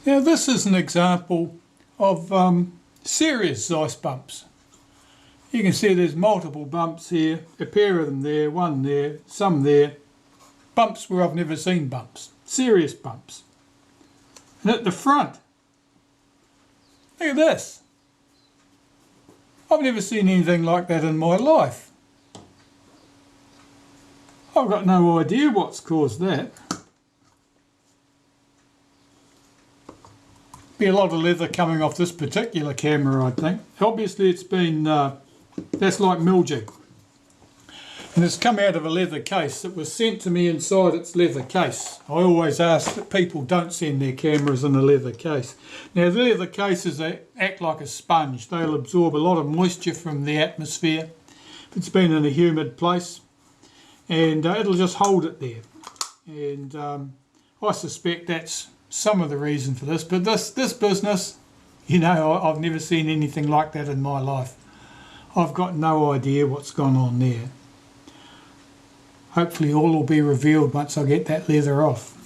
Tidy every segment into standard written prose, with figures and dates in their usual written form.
Now this is an example of serious Zeiss-bumps. You can see there's multiple bumps here, a pair of them there, one there, some there. Bumps where I've never seen bumps, serious bumps. And at the front, look at this. I've never seen anything like that in my life. I've got no idea what's caused that. Be a lot of leather coming off this particular camera, I think. Obviously it's been, that's like mildew. And it's come out of a leather case that was sent to me inside its leather case. I always ask that people don't send their cameras in a leather case. Now the leather cases, they act like a sponge. They'll absorb a lot of moisture from the atmosphere if it's been in a humid place, and it'll just hold it there. And I suspect that's some of the reason for this, but this business, you know, I've never seen anything like that in my life. I've got no idea what's gone on there. Hopefully all will be revealed once I get that leather off.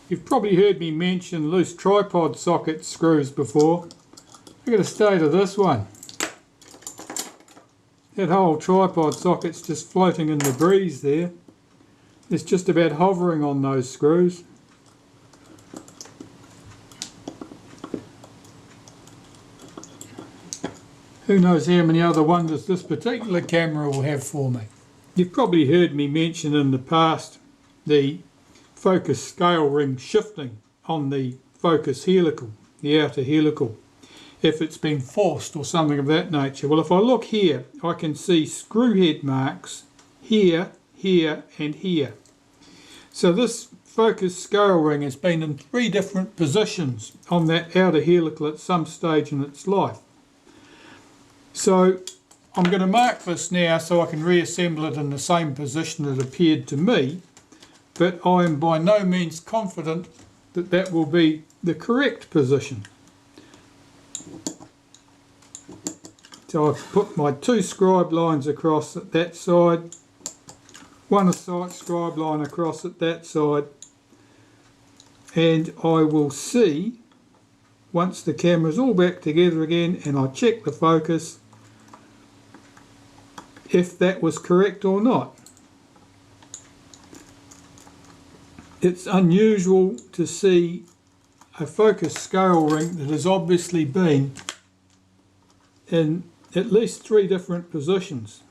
You've probably heard me mention loose tripod socket screws before. Look at the state of this one. That whole tripod socket's just floating in the breeze there. It's just about hovering on those screws. Who knows how many other wonders this particular camera will have for me. You've probably heard me mention in the past the focus scale ring shifting on the focus helical, the outer helical, if it's been forced or something of that nature. Well, if I look here, I can see screw head marks here, here and here. So this focus scale ring has been in 3 different positions on that outer helical at some stage in its life. So I'm going to mark this now so I can reassemble it in the same position it appeared to me, but I am by no means confident that that will be the correct position. So I've put my 2 scribe lines across at that side, 1 scribe line across at that side, and I will see, once the camera's all back together again and I check the focus, if that was correct or not. It's unusual to see a focus scale ring that has obviously been in at least 3 different positions.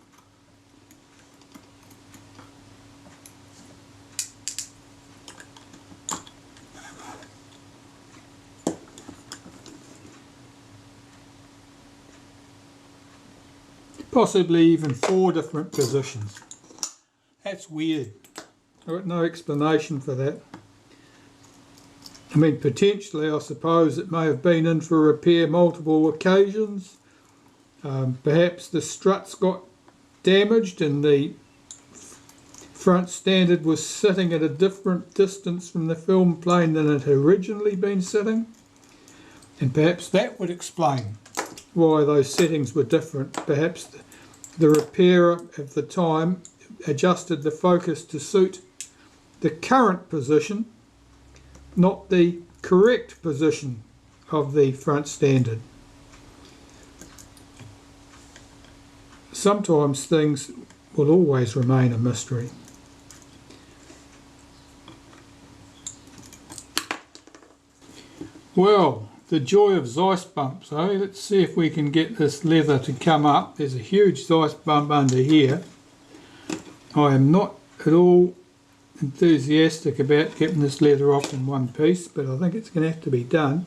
Possibly even 4 different positions. That's weird. I've got no explanation for that. I mean, potentially I suppose it may have been in for repair multiple occasions. Perhaps the struts got damaged and the front standard was sitting at a different distance from the film plane than it had originally been sitting. And perhaps that would explain why those settings were different. Perhaps the repairer of the time adjusted the focus to suit the current position, not the correct position of the front standard. Sometimes things will always remain a mystery. Well, the joy of Zeiss-bumps, eh? Let's see if we can get this leather to come up. There's a huge Zeiss-bump under here. I am not at all enthusiastic about getting this leather off in one piece, but I think it's going to have to be done.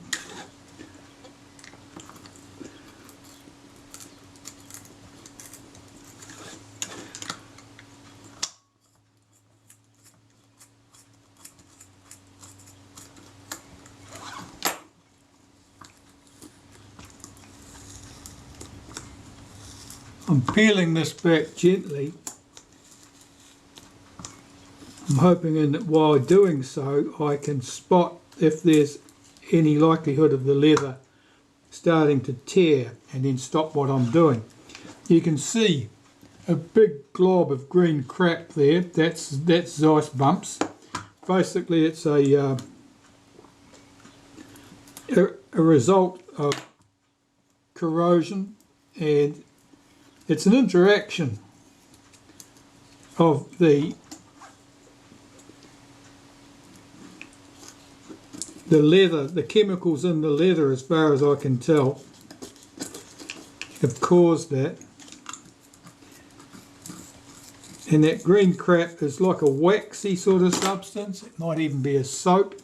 I'm peeling this back gently. I'm hoping that while doing so I can spot if there's any likelihood of the leather starting to tear and then stop what I'm doing. You can see a big glob of green crap there. That's Zeiss-bumps. Basically it's a a result of corrosion, and it's an interaction of the leather, the chemicals in the leather, as far as I can tell, have caused that. And that green crap is like a waxy sort of substance. It might even be a soap.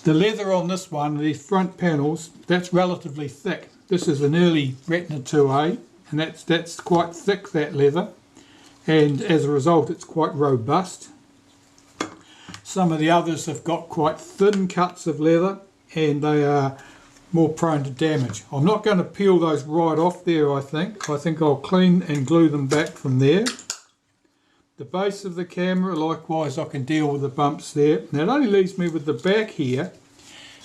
The leather on this one, the front panels, that's relatively thick. This is an early Retina IIa, and that's quite thick, that leather, and as a result it's quite robust. Some of the others have got quite thin cuts of leather, and they are more prone to damage. I'm not going to peel those right off there, I think. I think I'll clean and glue them back from there. The base of the camera, likewise, I can deal with the bumps there. Now it only leaves me with the back here,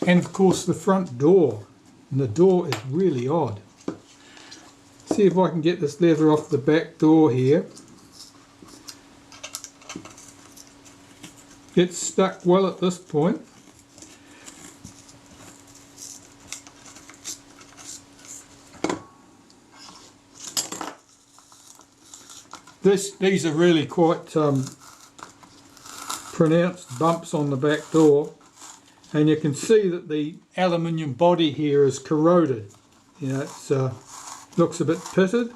and of course the front door. And the door is really odd. See if I can get this leather off the back door here. It's stuck well at this point. These are really quite pronounced bumps on the back door, and you can see that the aluminium body here is corroded. You know, it looks a bit pitted.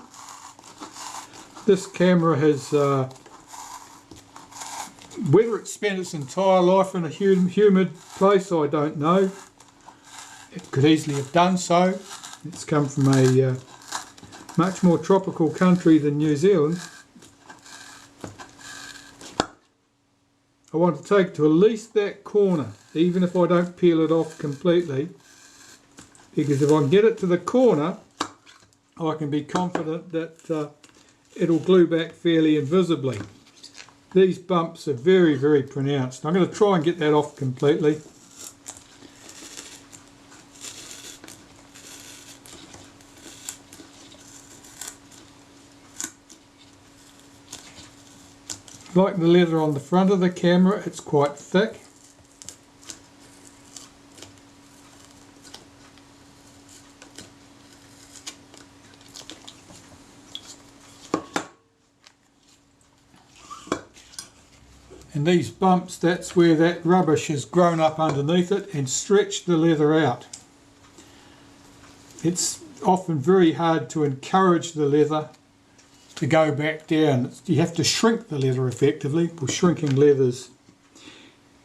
This camera has, whether it's spent its entire life in a humid place, I don't know. It could easily have done so. It's come from a much more tropical country than New Zealand. I want to take to at least that corner, even if I don't peel it off completely, because if I can get it to the corner, I can be confident that it'll glue back fairly invisibly. These bumps are very, very pronounced. I'm going to try and get that off completely. Like the leather on the front of the camera, it's quite thick. And these bumps, that's where that rubbish has grown up underneath it and stretched the leather out. It's often very hard to encourage the leather to go back down. You have to shrink the leather effectively, because shrinking leathers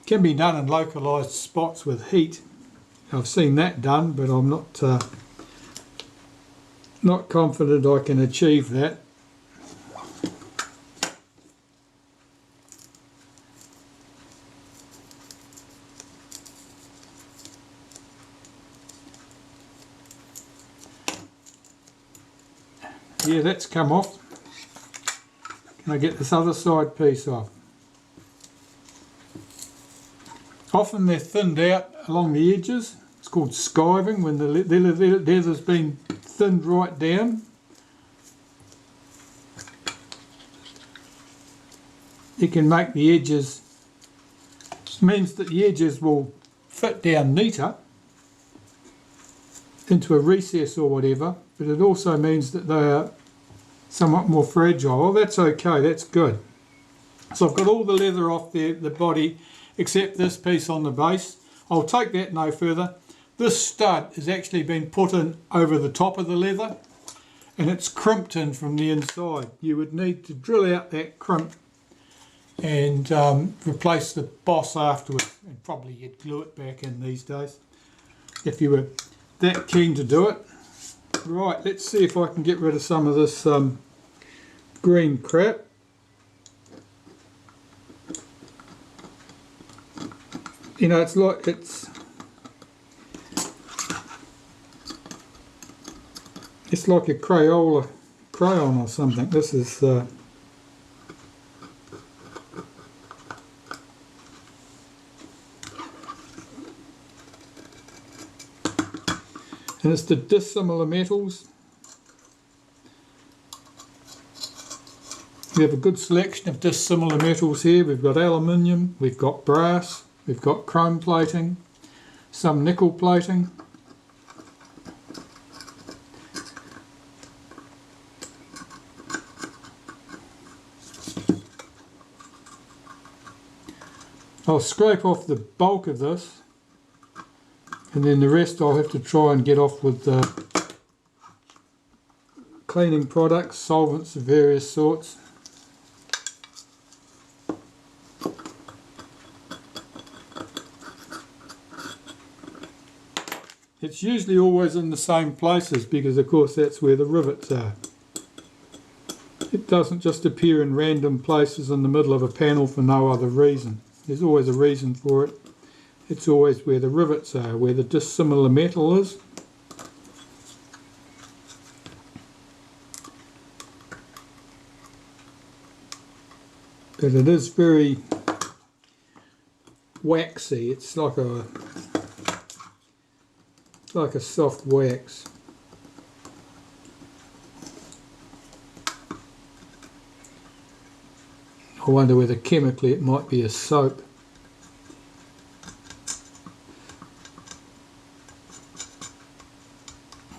can be done in localised spots with heat. I've seen that done, but I'm not confident I can achieve that. Yeah, that's come off. Can I get this other side piece off? Often they're thinned out along the edges. It's called skiving, when the leather's been thinned right down. You can make the edges, means that the edges will fit down neater into a recess or whatever, but it also means that they are somewhat more fragile. Well, that's okay, that's good. So I've got all the leather off the body except this piece on the base. I'll take that no further. This stud has actually been put in over the top of the leather, and it's crimped in from the inside. You would need to drill out that crimp and replace the boss afterwards, and probably you'd glue it back in these days if you were that keen to do it. Right, let's see if I can get rid of some of this green crap. You know, it's like it's like a Crayola crayon or something. This is and it's the dissimilar metals. We have a good selection of dissimilar metals here. We've got aluminium, we've got brass, we've got chrome plating, some nickel plating. I'll scrape off the bulk of this, and then the rest I'll have to try and get off with cleaning products, solvents of various sorts. It's usually always in the same places because of course that's where the rivets are. It doesn't just appear in random places in the middle of a panel for no other reason. There's always a reason for it. It's always where the rivets are, where the dissimilar metal is. But it is very waxy. It's like a soft wax. I wonder whether chemically it might be a soap.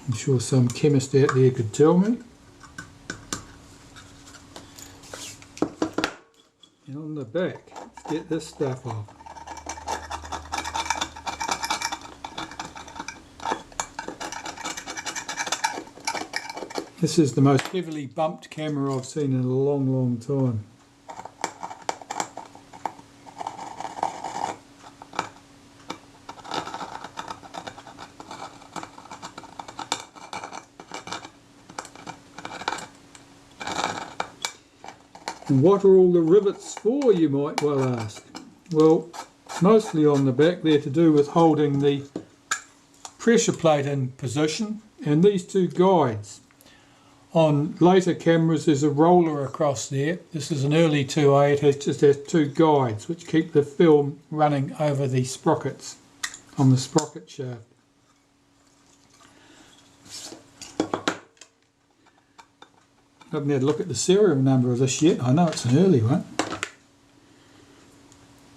I'm sure some chemist out there could tell me. And on the back, let's get this stuff off. This is the most heavily bumped camera I've seen in a long, long time. And what are all the rivets for, you might well ask? Well, mostly on the back they're to do with holding the pressure plate in position, and these two guides. On later cameras there's a roller across there. This is an early IIa, it just has two guides which keep the film running over the sprockets on the sprocket shaft. I haven't had a look at the serial number of this yet. I know it's an early one.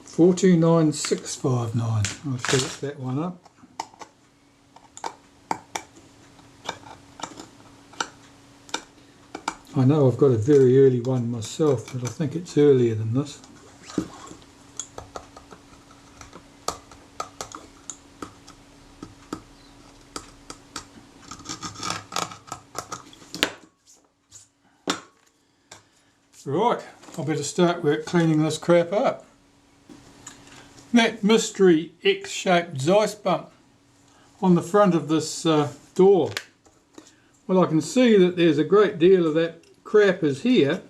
429659. I'll look that one up. I know I've got a very early one myself, but I think it's earlier than this. Right, I better start work cleaning this crap up. That mystery X-shaped Zeiss bump on the front of this door. Well, I can see that there's a great deal of that crap is here.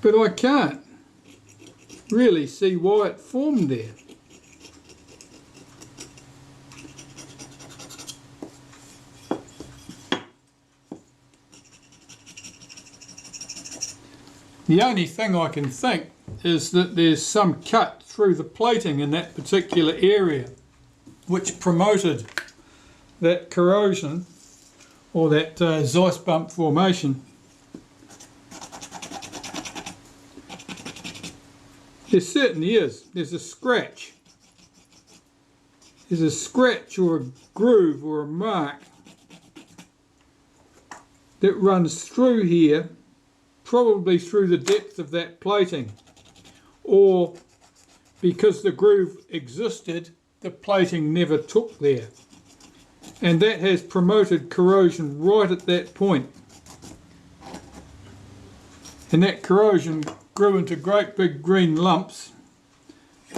But I can't really see why it formed there. The only thing I can think is that there's some cut through the plating in that particular area which promoted that corrosion or that Zeiss bump formation. There certainly is. There's a scratch. There's a scratch or a groove or a mark that runs through here, probably through the depth of that plating, or because the groove existed, the plating never took there, and that has promoted corrosion right at that point. And that corrosion grew into great big green lumps.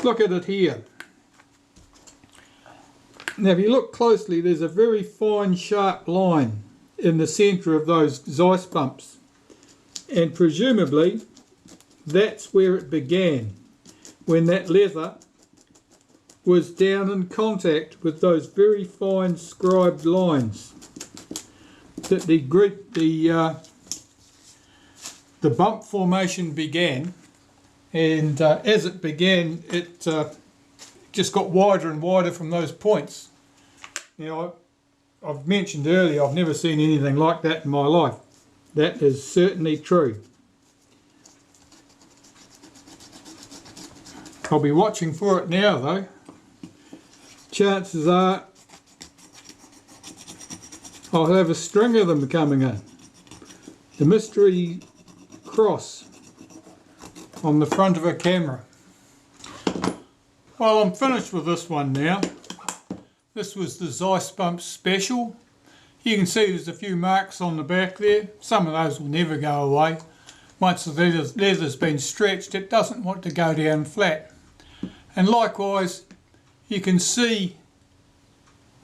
Look at it here. Now if you look closely, there's a very fine sharp line in the centre of those Zeiss bumps. And presumably that's where it began, when that leather was down in contact with those very fine scribed lines that the bump formation began. And as it began, it just got wider and wider from those points. Now I've mentioned earlier, I've never seen anything like that in my life. That is certainly true. I'll be watching for it now though. Chances are I'll have a string of them coming in. The mystery cross on the front of a camera. Well, I'm finished with this one now. This was the Zeiss-bumps special. You can see there's a few marks on the back there. Some of those will never go away. Once the leather's been stretched, it doesn't want to go down flat. And likewise, you can see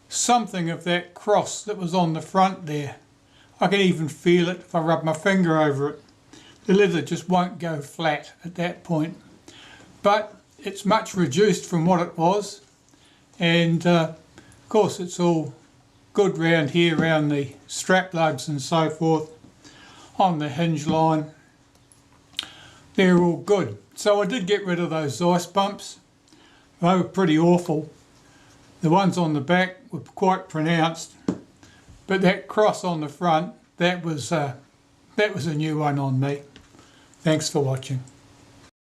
something of that cross that was on the front there. I can even feel it if I rub my finger over it. The leather just won't go flat at that point. But it's much reduced from what it was. And of course it's all good round here, around the strap lugs and so forth, on the hinge line. They're all good. So I did get rid of those Zeiss-bumps. They were pretty awful. The ones on the back were quite pronounced, but that cross on the front, that was a new one on me. Thanks for watching.